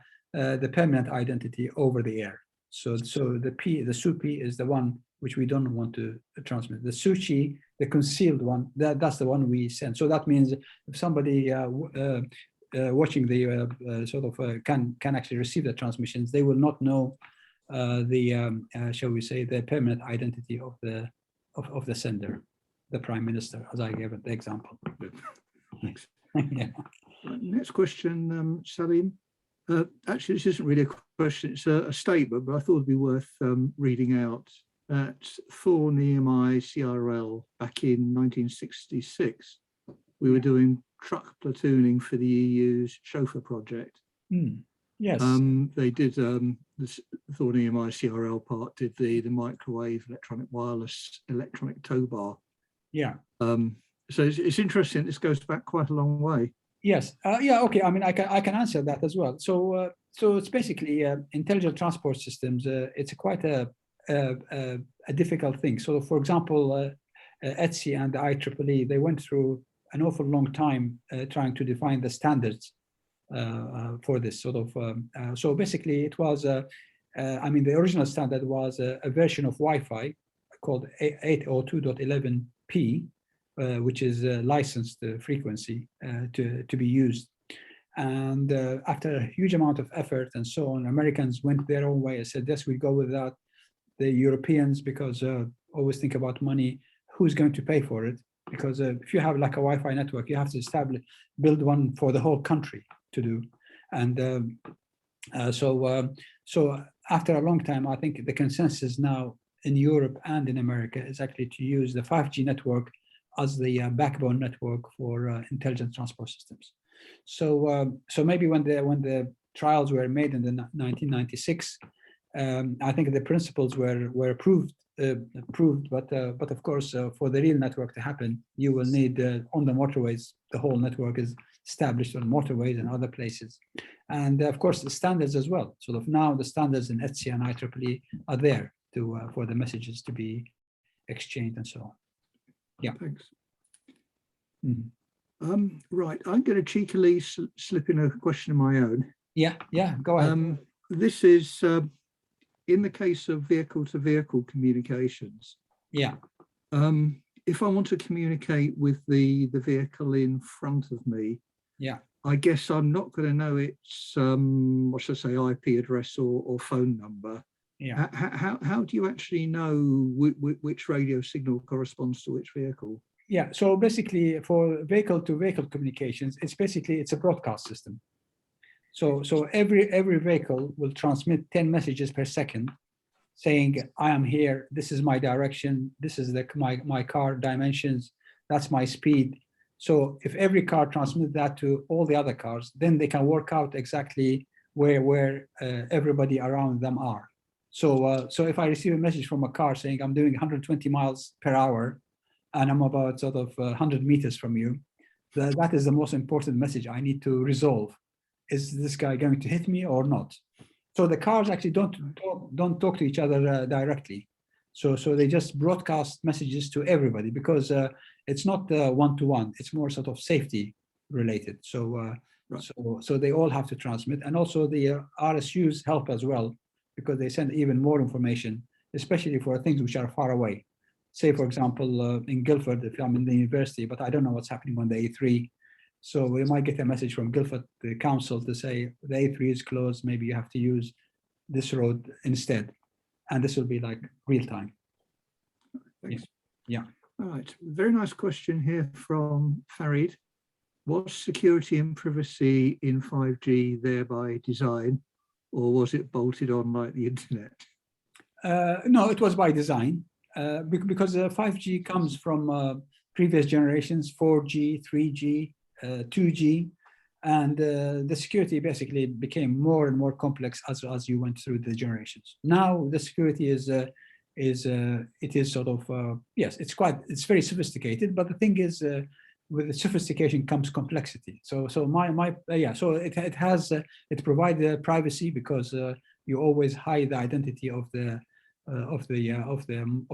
permanent identity over the air. So the SUPI is the one which we don't want to transmit. The SUCI, the concealed one, that's the one we send. So that means if somebody watching the can actually receive the transmissions, they will not know shall we say, the permanent identity of the sender, the Prime Minister, as I gave it the example. Thanks. Yeah. Next question, Salim. Actually, this isn't really a question, it's a statement, but I thought it'd be worth reading out. At Thor Nehemiah CRL back in 1966, we were doing truck platooning for the EU's chauffeur project. Yes. They did the Thor Nehemiah CRL part did the microwave, electronic wireless, electronic tow bar. Yeah. So it's interesting. This goes back quite a long way. Yes. Okay. I mean, I can answer that as well. So it's basically intelligent transport systems. It's quite a difficult thing. So, for example, ETSI and the IEEE, they went through an awful long time trying to define the standards for this sort of. So basically, it was. I mean, the original standard was a version of Wi-Fi called 802.11p. Which is a licensed frequency to be used. And after a huge amount of effort and so on, Americans went their own way and said, yes, we go with that. The Europeans, because always think about money, who's going to pay for it? Because if you have like a Wi-Fi network, you have to build one for the whole country to do. And so after a long time, I think the consensus now in Europe and in America is actually to use the 5G network as the backbone network for intelligent transport systems. So maybe when the trials were made in the 1996, I think the principles were proved, but of course for the real network to happen, you will need on the motorways. The whole network is established on motorways and other places, and of course the standards as well. Sort of now the standards in ETSI and IEEE are there to for the messages to be exchanged and so on. Yeah. Thanks. Mm-hmm. Right, I'm going to cheekily slip in a question of my own. Yeah, go ahead. This is in the case of vehicle-to-vehicle communications. Yeah. If I want to communicate with the vehicle in front of me, yeah, I guess I'm not going to know its what should I say, IP address or phone number. Yeah. How do you actually know which radio signal corresponds to which vehicle? Yeah, so basically for vehicle-to-vehicle communications, it's a broadcast system. So every vehicle will transmit 10 messages per second saying, I am here, this is my direction, this is my car dimensions, that's my speed. So if every car transmits that to all the other cars, then they can work out exactly where everybody around them are. So if I receive a message from a car saying I'm doing 120 miles per hour and I'm about sort of 100 meters from you, that is the most important message I need to resolve. Is this guy going to hit me or not? So the cars actually don't talk to each other directly. So they just broadcast messages to everybody because it's not one-to-one. It's more sort of safety related. So so they all have to transmit, and also the RSUs help as well because they send even more information, especially for things which are far away. Say, for example, in Guildford, if I'm in the university, but I don't know what's happening on the A3. So we might get a message from Guildford, the council, to say the A3 is closed, maybe you have to use this road instead. And this will be like real time. Thanks. Yeah. All right. Very nice question here from Farid. Was security and privacy in 5G thereby design? or was it bolted on like the internet? No, it was by design, because 5G comes from previous generations, 4G, 3G, 2G, and the security basically became more and more complex as you went through the generations. Now the security is sort of yes, it's very sophisticated, but the thing is, with the sophistication comes complexity. So it provides privacy because you always hide the identity of the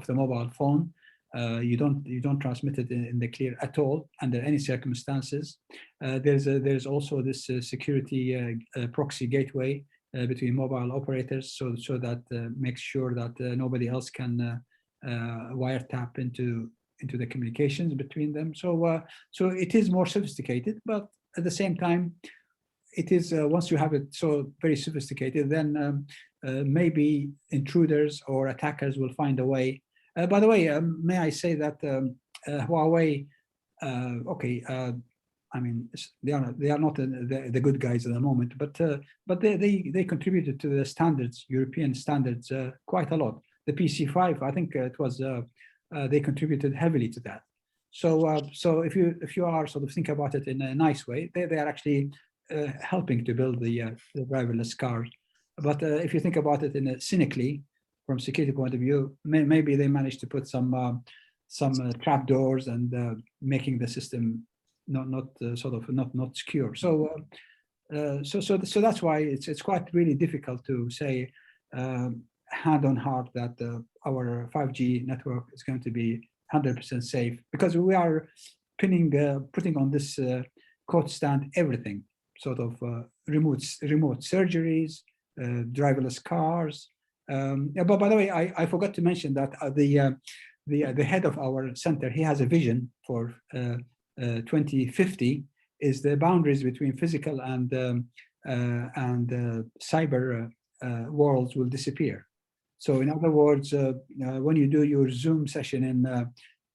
mobile phone. You don't transmit it in the clear at all under any circumstances. There's also this security proxy gateway between mobile operators, so that makes sure that nobody else can wiretap into the communications between them. So it is more sophisticated, but at the same time, it is once you have it so very sophisticated, then maybe intruders or attackers will find a way. By the way, may I say that Huawei, I mean, they are not the good guys at the moment, but they contributed to the standards, European standards, quite a lot. The PC5, I think it was they contributed heavily to that. So if you are sort of think about it in a nice way, they are actually helping to build the driverless cars. But if you think about it in a cynically, from security point of view, maybe they managed to put some trapdoors and making the system not secure. So that's why it's quite really difficult to say hand on heart that our 5G network is going to be 100% safe, because we are putting on this coat stand everything, sort of remote surgeries, driverless cars. But by the way, I forgot to mention that the head of our center, he has a vision for 2050 is the boundaries between physical and cyber worlds will disappear. So in other words, when you do your Zoom session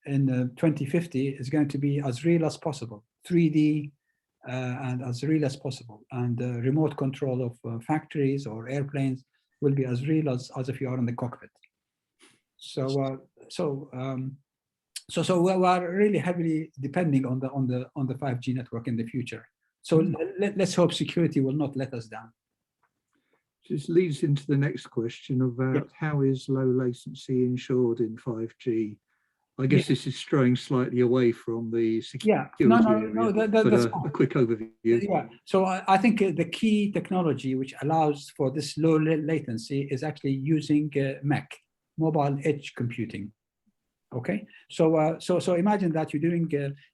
in 2050, it's going to be as real as possible, 3D and as real as possible. And remote control of factories or airplanes will be as real as if you are in the cockpit. So we are really heavily depending on the 5G network in the future. So let's hope security will not let us down. This leads into the next question about how is low latency ensured in 5G? I guess this is straying slightly away from the security area, but a quick overview. Yeah, so I think the key technology which allows for this low latency is actually using MEC, mobile edge computing. Okay, so imagine that you're doing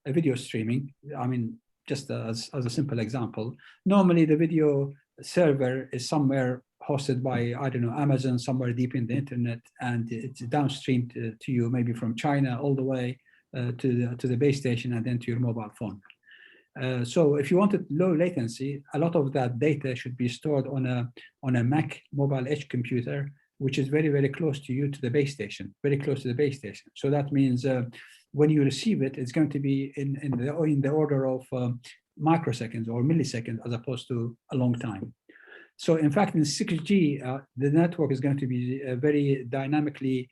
a video streaming. I mean, just as a simple example, normally the video server is somewhere hosted by, I don't know, Amazon, somewhere deep in the internet, and it's downstream to you, maybe from China all the way to the base station and then to your mobile phone. So if you wanted low latency, a lot of that data should be stored on a Mac mobile edge computer, which is very, very close to you, to the base station, very close to the base station. So that means when you receive it, it's going to be in the order of microseconds or milliseconds, as opposed to a long time. So in fact, in 6G, the network is going to be very dynamically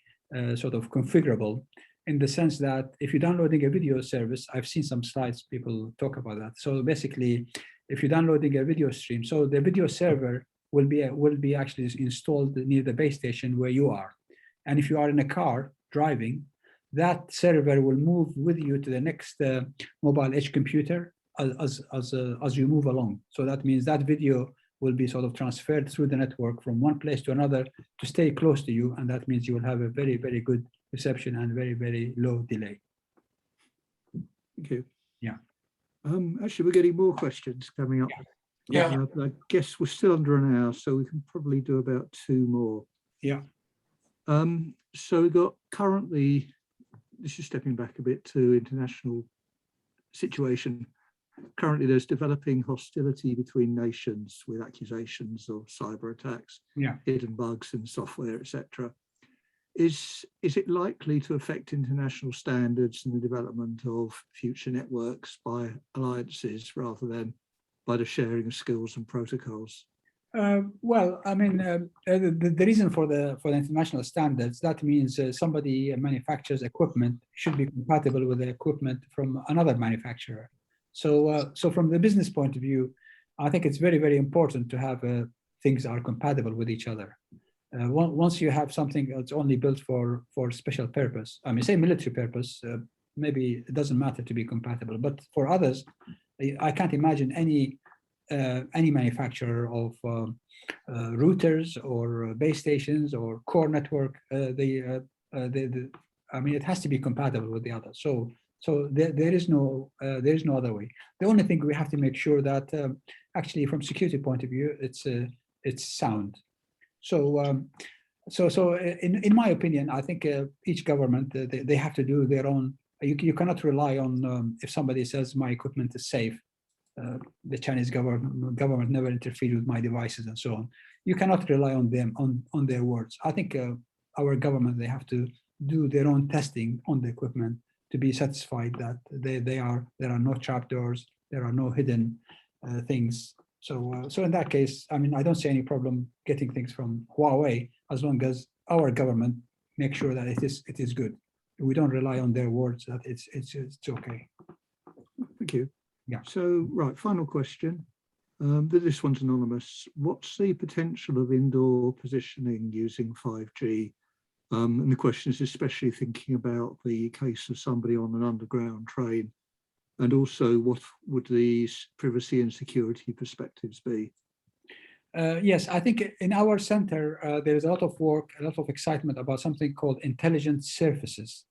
sort of configurable, in the sense that if you're downloading a video service, I've seen some slides, people talk about that. So basically, if you're downloading a video stream, so the video server will be actually installed near the base station where you are. And if you are in a car driving, that server will move with you to the next mobile edge computer as you move along. So that means that video will be sort of transferred through the network from one place to another to stay close to you. And that means you will have a very, very good reception and very, very low delay. Thank you. Yeah. Actually, we're getting more questions coming up. Yeah. I guess we're still under an hour, so we can probably do about 2 more. Yeah. So we've got currently, this is stepping back a bit to international situation. Currently, there's developing hostility between nations with accusations of cyber attacks, hidden bugs in software, etc. Is it likely to affect international standards and the development of future networks by alliances rather than by the sharing of skills and protocols? Well, I mean, the reason for the international standards, that means somebody manufactures equipment should be compatible with the equipment from another manufacturer. So, so from the business point of view, I think it's very, very important to have things are compatible with each other. Once you have something that's only built for special purpose, I mean, say military purpose, maybe it doesn't matter to be compatible, but for others, I can't imagine any manufacturer of routers or base stations or core network. I mean, it has to be compatible with the other. So there is no other way. The only thing we have to make sure that actually, from security point of view, it's sound. So in my opinion, I think each government they have to do their own. You cannot rely on if somebody says my equipment is safe. The Chinese government never interfered with my devices and so on. You cannot rely on them on their words. I think our government, they have to do their own testing on the equipment to be satisfied that there are no trapdoors, there are no hidden things. So in that case, I mean, I don't see any problem getting things from Huawei as long as our government make sure that it is good. We don't rely on their words that it's okay. Thank you. Yeah. So, right, final question. This one's anonymous. What's the potential of indoor positioning using 5G? And the question is especially thinking about the case of somebody on an underground train, and also what would the privacy and security perspectives be? Yes, I think in our center, there's a lot of work, a lot of excitement about something called intelligent surfaces.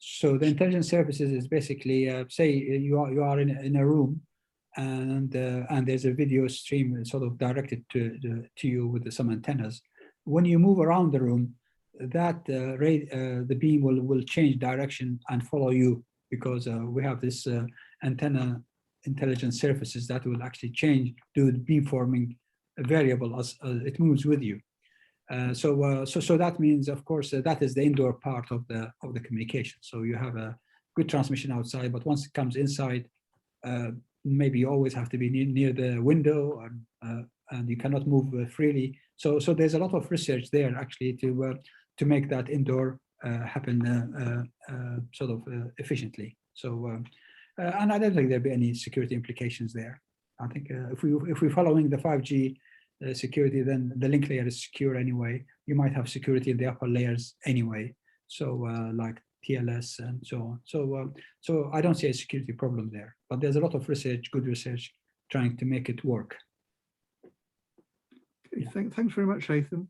So the intelligent surfaces is basically, say you are in a room, and there's a video stream sort of directed to you with some antennas. When you move around the room, that the beam will change direction and follow you, because we have this antenna intelligent surfaces that will actually change, do the beamforming variable as it moves with you. So that means, of course, that is the indoor part of the communication. So you have a good transmission outside, but once it comes inside, maybe you always have to be near the window, and you cannot move freely. So there's a lot of research there actually to make that indoor happen sort of efficiently. So and I don't think there'll be any security implications there. I think if we're following the 5G security, then the link layer is secure anyway. You might have security in the upper layers anyway, so like TLS and so on. So I don't see a security problem there, but there's a lot of research, good research, trying to make it work. Okay, thanks very much, Haitham.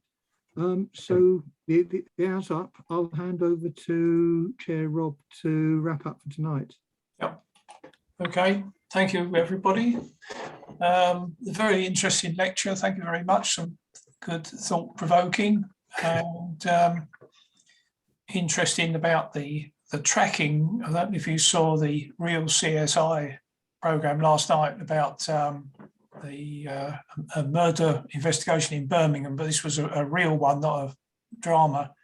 So the hour's up. I'll hand over to Chair Rob to wrap up for tonight. Yep. Okay. Thank you, everybody. A very interesting lecture. Thank you very much. Some good thought-provoking and interesting about the tracking. I don't know if you saw the real CSI program last night about a murder investigation in Birmingham, but this was a real one, not a drama.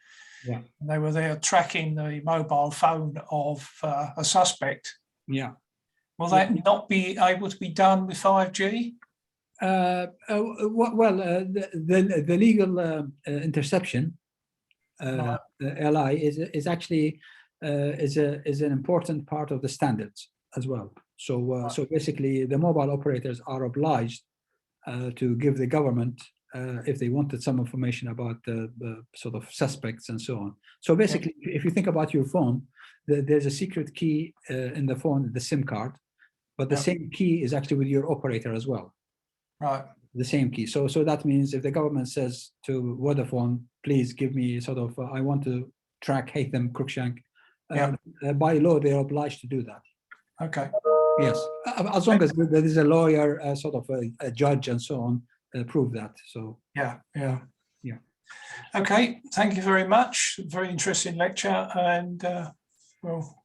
Yeah. And they were there tracking the mobile phone of a suspect. Yeah. Will that not be able to be done with 5G? Well, the legal interception, the LI, is actually is an important part of the standards as well. So so basically, the mobile operators are obliged to give the government if they wanted some information about the sort of suspects and so on. So basically, if you think about your phone, there's a secret key in the phone, the SIM card. But the same key is actually with your operator as well. Right. The same key. So that means if the government says to Vodafone, please give me sort of, I want to track Haitham Cruickshank, by law, they're obliged to do that. Okay. Yes. As long as there is a lawyer, sort of a judge and so on, prove that. So. Yeah. Okay. Thank you very much. Very interesting lecture, and we'll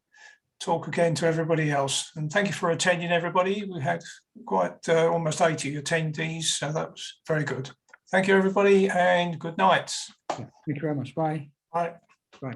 talk again to everybody else. And thank you for attending, everybody. We had quite almost 80 attendees, so that was very good. Thank you, everybody, and good night. Thank you very much. Bye. Bye. Bye.